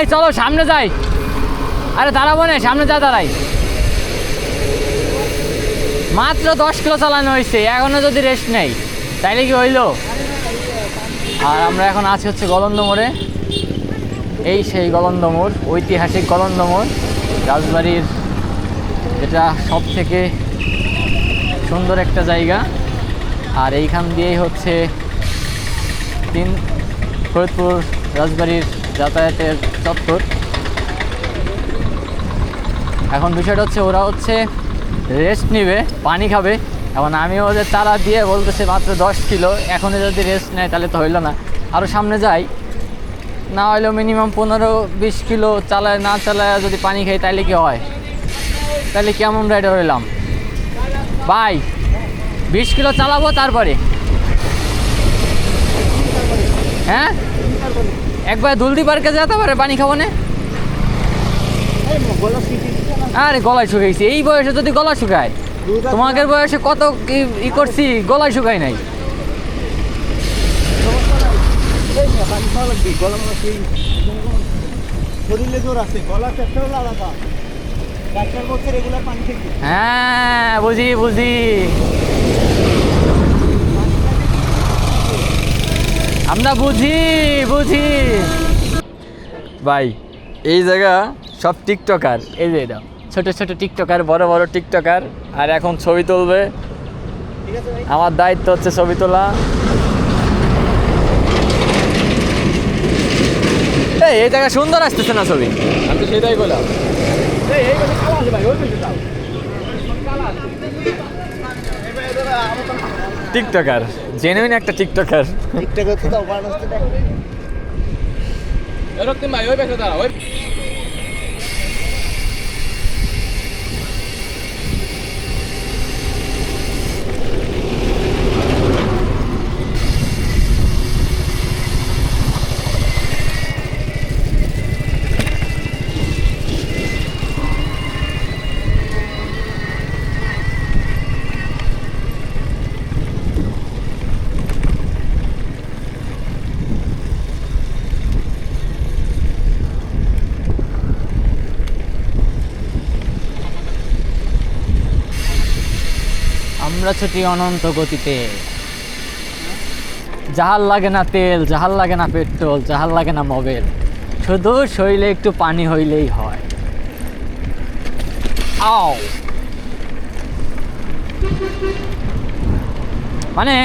এই চলো সামনে যাই। আরে দাঁড়াবো না, সামনে যা দাঁড়াই। মাত্র 10 কিলো চালানো হয়েছে, এখনো যদি রেস্ট নেই তাইলে কি হইলো? আর আমরা এখন আছি হচ্ছে গলন্দ মোড়ে। এই সেই গলন্দ মোড়, ঐতিহাসিক গলন্দ মোড়, রাজবাড়ির যেটা সব থেকে সুন্দর একটা জায়গা। আর এইখান দিয়েই হচ্ছে ফরিদপুর রাজবাড়ির যাতায়াতের চত্বর। এখন বিষয়টা হচ্ছে ওরা হচ্ছে রেস্ট নিবে, পানি খাবে। এখন আমি ওদের তারা দিয়ে বলতেছে মাত্র 10 কিলো, এখনও যদি রেস্ট নেয় তাহলে তো হইলো না। আরও সামনে যাই, না হইলেও মিনিমাম 15-20 কিলো চালায়, না চালায় যদি পানি খাই তাহলে কি হয়? তাহলে কেমন রাইডার হইলাম ভাই? 20 কিলো চালাবো তারপরে, হ্যাঁ একবার দুলদি পার্কে যেতে পারে পানি খাবো না। আরে গলায় শুকাইছি, এই বয়সে যদি গলা শুকায়, তোমাদের বয়সে কত ই করছি, গলায় শুকাই নাই। হ্যাঁ বুঝি বুঝি, আমরা বুঝি বুঝি ভাই। এই জায়গা সব টিকটকার, এই যে এটা ছোট ছোট টিকটকার, বড় বড় টিকটকার। আর এখন ছবি তুলবে, আমার দায়িত্ব হচ্ছে ছবি তোলা। এই জায়গা সুন্দর আসতেছে না ছবি? আমি তো সেটাই বললাম। টিকটকার, জেনুইন একটা টিকটকার। আমরা ছুটি অনন্ত গতিতে, জাহাল লাগে না তেল, জাহাল লাগে না পেট্রোল, জাহাল লাগে না মোবিল, শুধু শরীরে একটু পানি হইলেই হয়। আও মানে